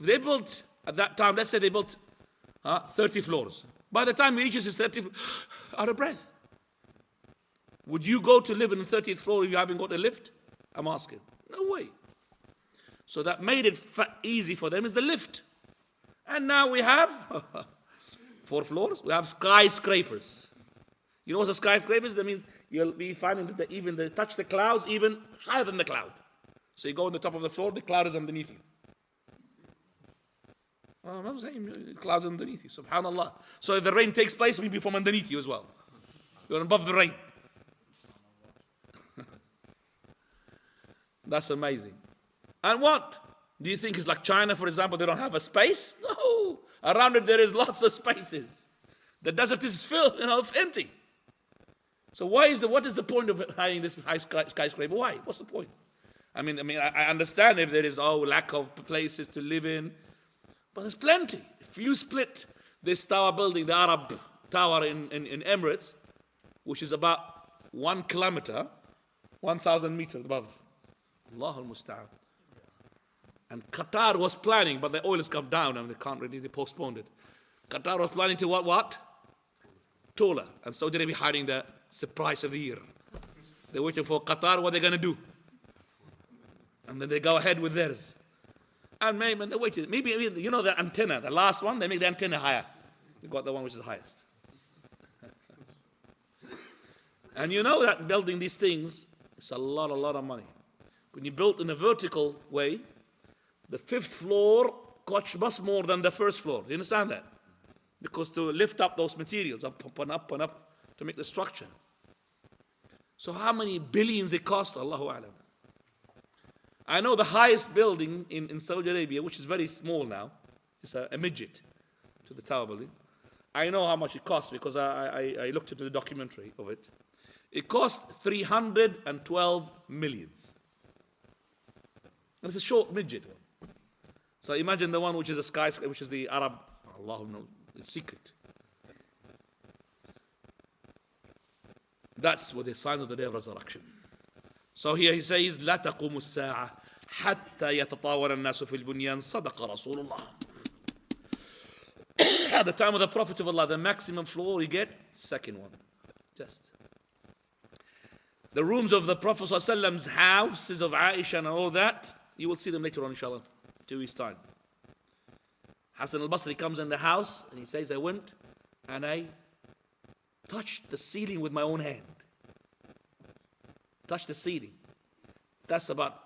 If they built, at that time, let's say they built 30 floors. By the time he reaches his 30th, out of breath. Would you go to live in the 30th floor if you haven't got a lift? I'm asking. No way. So that made it easy for them is the lift. And now we have 4 floors. We have skyscrapers. You know what a skyscraper is? That means you'll be finding that even they touch the clouds even higher than the cloud. So you go on the top of the floor, the cloud is underneath you. Well, I'm saying clouds underneath you, subhanallah. So if the rain takes place, maybe from underneath you as well. You're above the rain. That's amazing. And what? Do you think it's like China, for example, they don't have a space? No. Around it there is lots of spaces. The desert is filled, empty. So what is the point of having this high skyscraper? Why? What's the point? I mean, I understand if there is lack of places to live in, but there's plenty. If you split this tower building, the Arab Tower in Emirates, which is about 1 kilometer, 1,000 meters above, Allahu Musta'an. And Qatar was planning, but the oil has come down and they postponed it. Qatar was planning to what? Taller. And Saudi Arabia hiding the surprise of the year. They're waiting for Qatar, what they're going to do. And then they go ahead with theirs. And maybe they waited. Maybe the antenna, the last one, they make the antenna higher. They got the one which is the highest. And you know that building these things, it's a lot of money. When you build in a vertical way, the 5th floor costs much more than the 1st floor. Do you understand that? Because to lift up those materials, up and up to make the structure. So how many billions it cost? Allahu A'lam. I know the highest building in Saudi Arabia, which is very small now, is a midget to the tower building. I know how much it costs because I looked into the documentary of it. It cost 312 millions. And it's a short midget one. So imagine the one which is a skyscraper, which is the Arab, Allah knows, it's secret. That's what the sign of the day of resurrection. So here he says, لا تقوم الساعة حتى يتطاول الناس في البنيان صدق رسول الله. At the time of the Prophet of Allah, the maximum floor you get, second one. Just. The rooms of the Prophet ﷺ's houses of Aisha and all that, you will see them later on, inshallah, 2 weeks' time. Hassan al-Basri comes in the house and he says, I went and I touched the ceiling with my own hand. Touched the ceiling. That's about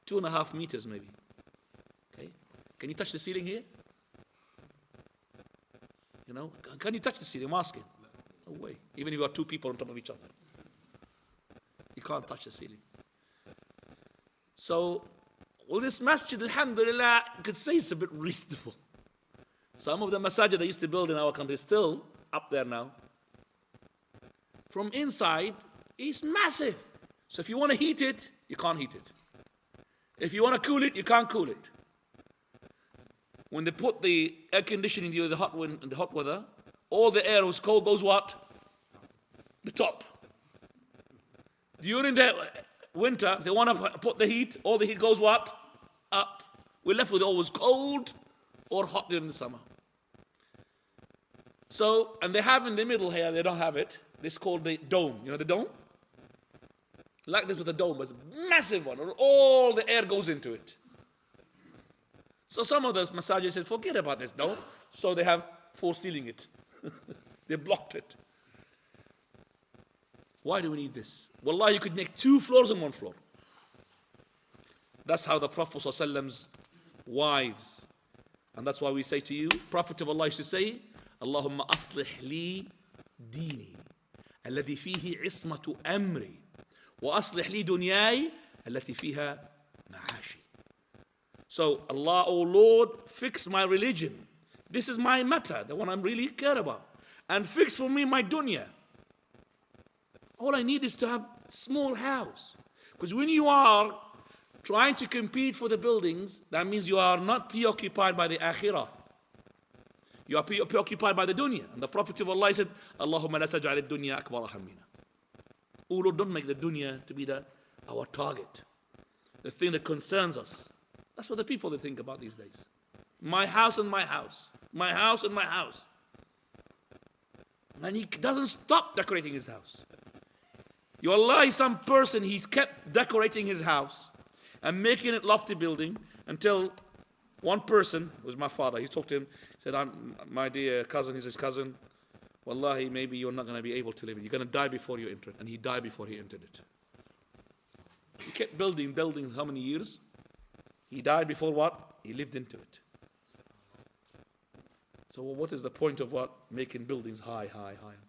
2.5 meters maybe. Okay? Can you touch the ceiling here? You know, can you touch the ceiling? I'm asking. No way. Even if you are 2 people on top of each other. You can't touch the ceiling. So, well, this masjid, alhamdulillah, you could say it's a bit reasonable. Some of the masajid they used to build in our country still up there now. From inside, it's massive. So if you want to heat it, you can't heat it. If you want to cool it, you can't cool it. When they put the air conditioning in the hot wind and the hot weather, all the air was cold goes what? The top. During the winter, if they want to put the heat, all the heat goes what? Up. We're left with always cold or hot during the summer. So, and they have in the middle here, they don't have it. This is called the dome. You know the dome? Like this with a dome, but it's a massive one. All the air goes into it. So some of those massages said, forget about this dome. So they have force sealing it. They blocked it. Why do we need this? Wallah, you could make 2 floors on 1 floor. That's how the Prophet ﷺ's wives. And that's why we say to you, Prophet of Allah used to say, Allahumma aslih li dini, alladhi fihi ismatu amri, wa aslih li dunyai, allati fiha ma'ashi. So, Allah, O Lord, fix my religion. This is my matter, the one I'm really care about. And fix for me my dunya. All I need is to have a small house. Because when you are trying to compete for the buildings, that means you are not preoccupied by the akhirah. You are preoccupied by the dunya. And the Prophet of Allah said, Allahumma la taj'al ad-dunya akbara hammina. Oh Lord, don't make the dunya to be our target. The thing that concerns us. That's what the people they think about these days. My house and my house. My house and my house. And he doesn't stop decorating his house. You Allah, some person, he's kept decorating his house and making it lofty building until one person, who was my father, he talked to him, said, my dear cousin, he says, cousin, wallahi, maybe you're not going to be able to live it. You're going to die before you enter it. And he died before he entered it. He kept building how many years? He died before what? He lived into it. So what is the point of what? Making buildings high, high, high.